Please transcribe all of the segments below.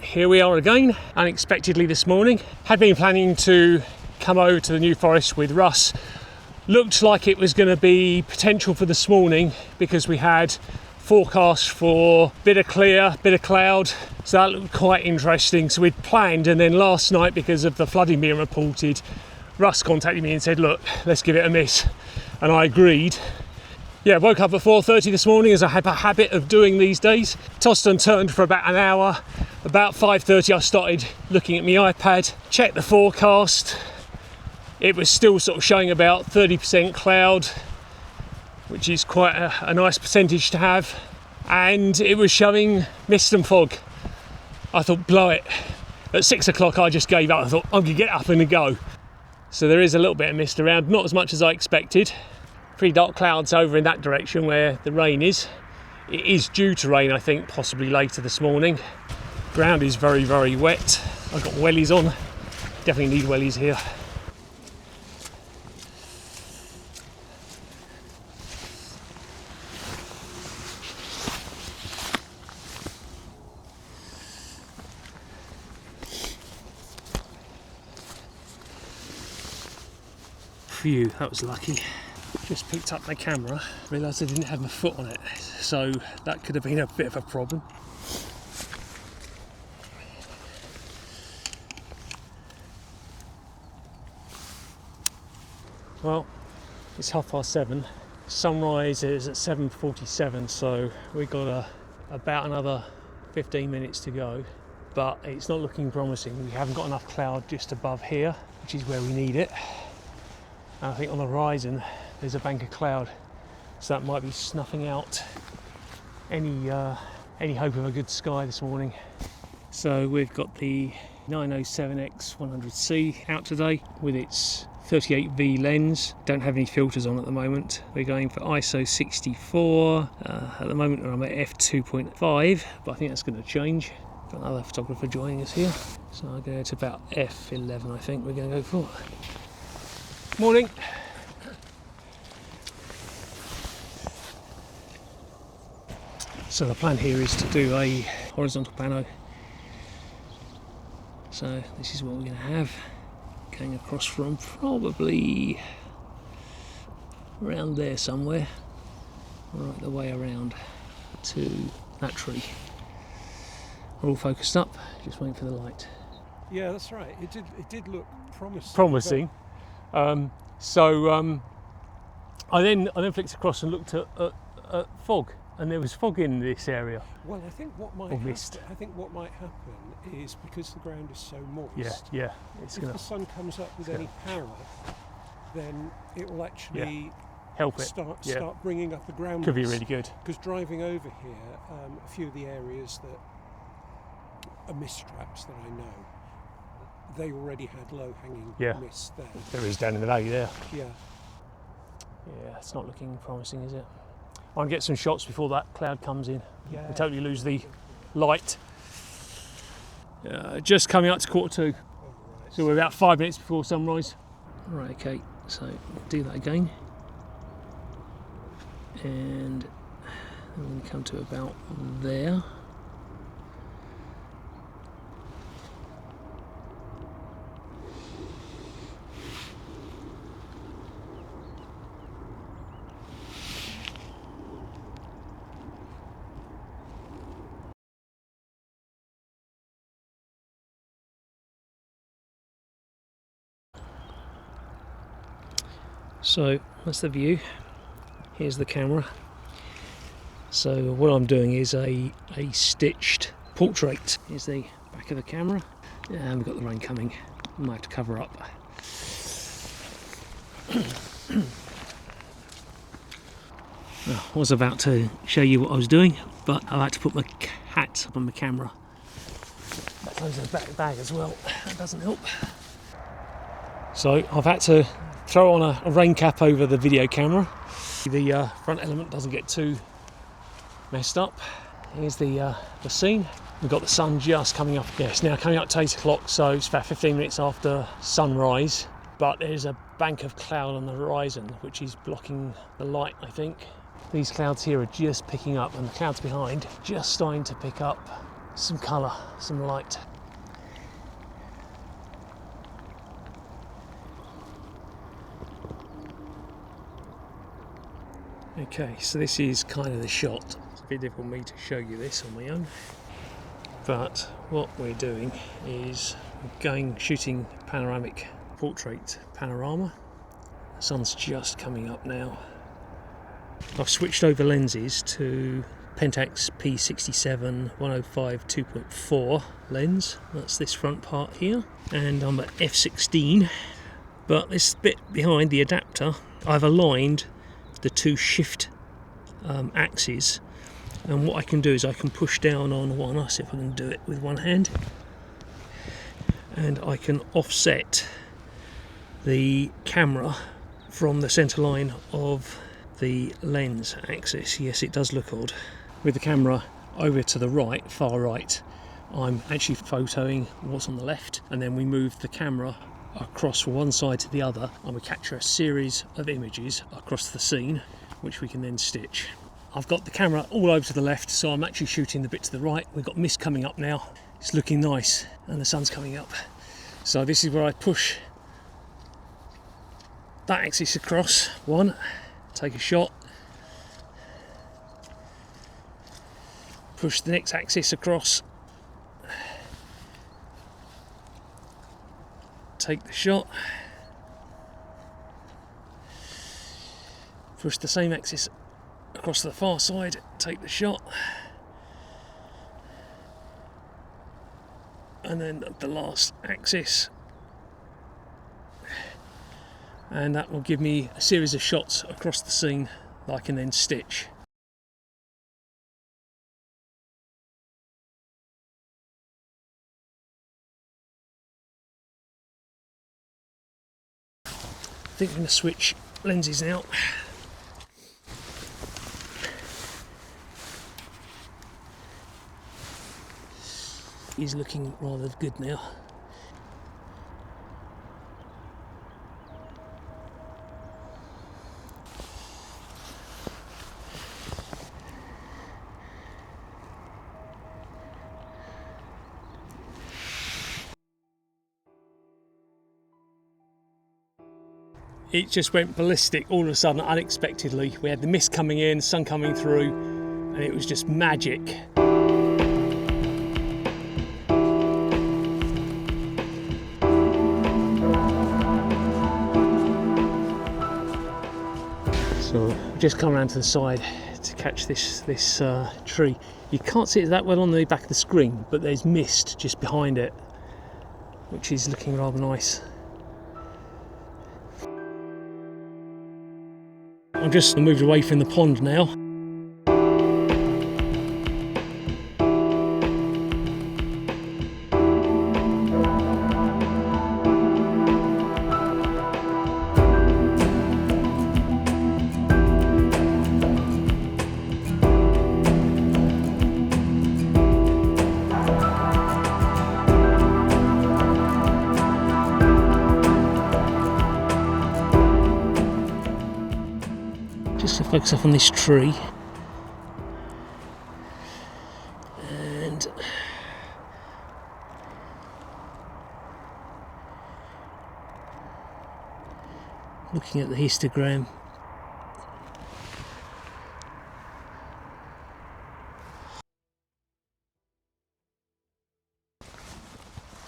here we are again, unexpectedly this morning. Had been planning to come over to the New Forest with Russ. Looked like it was going to be potential for this morning because we had forecast for bit of clear, bit of cloud, so that looked quite interesting. So we'd planned, and then last night, because of the flooding being reported, Russ contacted me and said, look, let's give it a miss, and I agreed. Yeah, woke up at 4:30 this morning, as I have a habit of doing these days. Tossed and turned for about an hour. About 5:30 I started looking at my iPad, checked the forecast. It was still sort of showing about 30% cloud, which is quite a nice percentage to have. And it was showing mist and fog. I thought, blow it. At 6 o'clock I just gave up. I thought, I'm going to get up and go. So there is a little bit of mist around, not as much as I expected. Pretty dark clouds over in that direction where the rain is. It is due to rain, I think, possibly later this morning. Ground is very, very wet. I've got wellies on. Definitely need wellies here. Phew, that was lucky. Just picked up my camera, realised I didn't have my foot on it, so that could have been a bit of a problem. Well, it's 7:30. Sunrise is at 7:47, so we've got about another 15 minutes to go, but it's not looking promising. We haven't got enough cloud just above here, which is where we need it. And I think on the horizon there's a bank of cloud, so that might be snuffing out any hope of a good sky this morning. So we've got the 907X 100C out today with its 38V lens. Don't have any filters on at the moment. We're going for ISO 64. At the moment I'm at f2.5, but I think that's going to change. Got another photographer joining us here, so I'll go to about f11. I think we're going to go for. Morning. So the plan here is to do a horizontal pano. So this is what we're going to have. Going across from probably around there somewhere, right the way around to that tree. We're all focused up, just waiting for the light. Yeah, that's right. It did look promising. Promising. I then flicked across and looked at fog. And there was fog in this area. Well, I think what might happen is because the ground is so moist. Yeah. If the sun comes up with any power, then it will actually help it. Start bringing up the ground. Could be really good. Because driving over here, a few of the areas that are mist traps that I know, they already had low-hanging mist there. There is down in the valley there. Yeah. Yeah, it's not looking promising, is it? I can get some shots before that cloud comes in. Yeah. We totally lose the light. Just coming up to 1:45. Right. So we're about 5 minutes before sunrise. Right, okay, so we'll do that again. And I'm going to come to about there. So that's the view. Here's the camera. So what I'm doing is a stitched portrait. Here's the back of the camera, and we've got the rain coming. Might have to cover up. Well, I was about to show you what I was doing, but I like to put my hat up on the camera. That goes in the back bag as well. That doesn't help. So I've had to throw on a rain cap over the video camera. The front element doesn't get too messed up. Here's the scene. We've got the sun just coming up. Yeah, it's now coming up to 8 o'clock, so it's about 15 minutes after sunrise. But there's a bank of cloud on the horizon, which is blocking the light, I think. These clouds here are just picking up, and the clouds behind just starting to pick up some colour, some light. Okay, so this is kind of the shot. It's a bit difficult for me to show you this on my own, but what we're doing is shooting panoramic portrait panorama. The sun's just coming up now. I've switched over lenses to Pentax P67 105 2.4 lens. That's this front part here, and I'm at f16. But this bit behind the adapter, I've aligned the two shift axes, and what I can do is I can push down on one. I'll see if I can do it with one hand, and I can offset the camera from the center line of the lens axis. Yes, it does look odd. With the camera over to the right, far right, I'm actually photoing what's on the left, and then we move the camera across from one side to the other, and we capture a series of images across the scene, which we can then stitch. I've got the camera all over to the left, so I'm actually shooting the bit to the right. We've got mist coming up now. It's looking nice, and the sun's coming up. So this is where I push that axis across, one, take a shot, push the next axis across, take the shot, push the same axis across to the far side, take the shot, and then the last axis, and that will give me a series of shots across the scene that I can then stitch. I think I'm going to switch lenses now. He's looking rather good now. It just went ballistic all of a sudden, unexpectedly. We had the mist coming in, sun coming through, and it was just magic. So I've just come around to the side to catch this tree. You can't see it that well on the back of the screen, but there's mist just behind it, which is looking rather nice. I've just moved away from the pond now. Just to focus up on this tree, and looking at the histogram.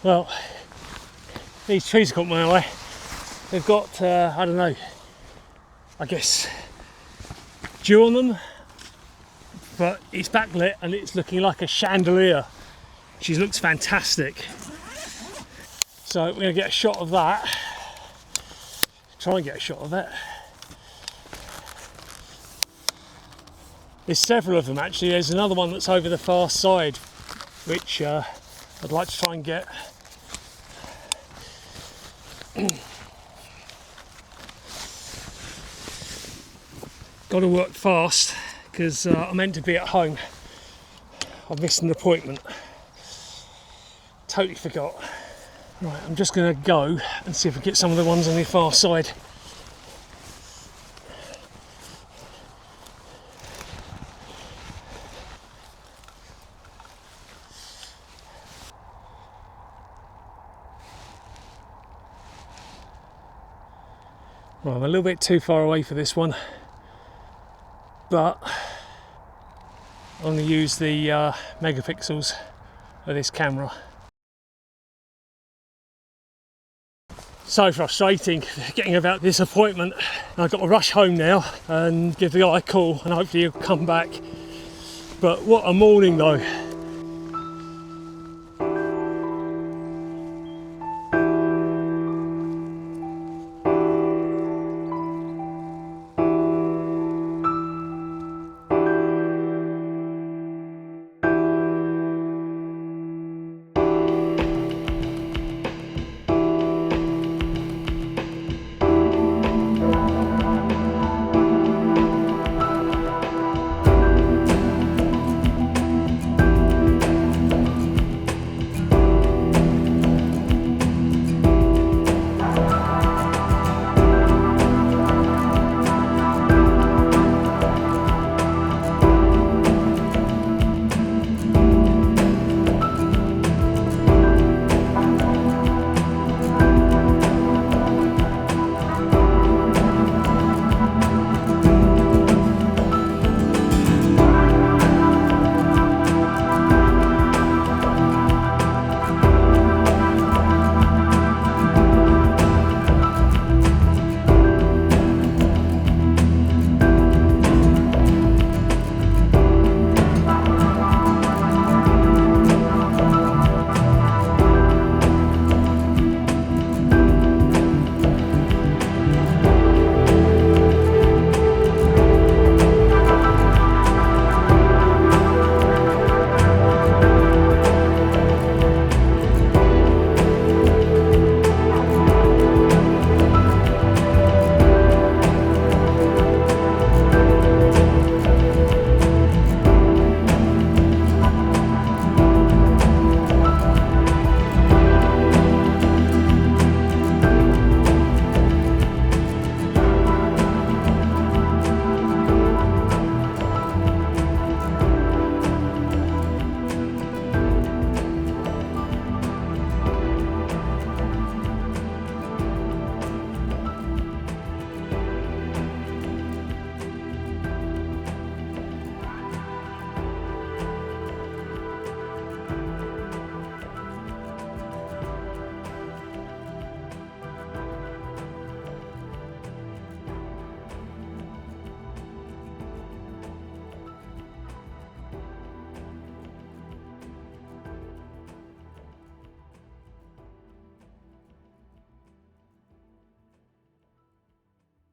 Well, these trees caught my eye. They've got, I don't know, I guess dew on them, but it's backlit and it's looking like a chandelier. She looks fantastic. So we're going to get a shot of that. Try and get a shot of it. There's several of them actually. There's another one that's over the far side, which I'd like to try and get. Got to work fast because I'm meant to be at home. I've missed an appointment. Totally forgot. Right, I'm just going to go and see if I get some of the ones on the far side. Well, I'm a little bit too far away for this one, but I'm going to use the megapixels of this camera. So frustrating getting about this appointment. I've got to rush home now and give the guy a call and hopefully he'll come back. But what a morning though.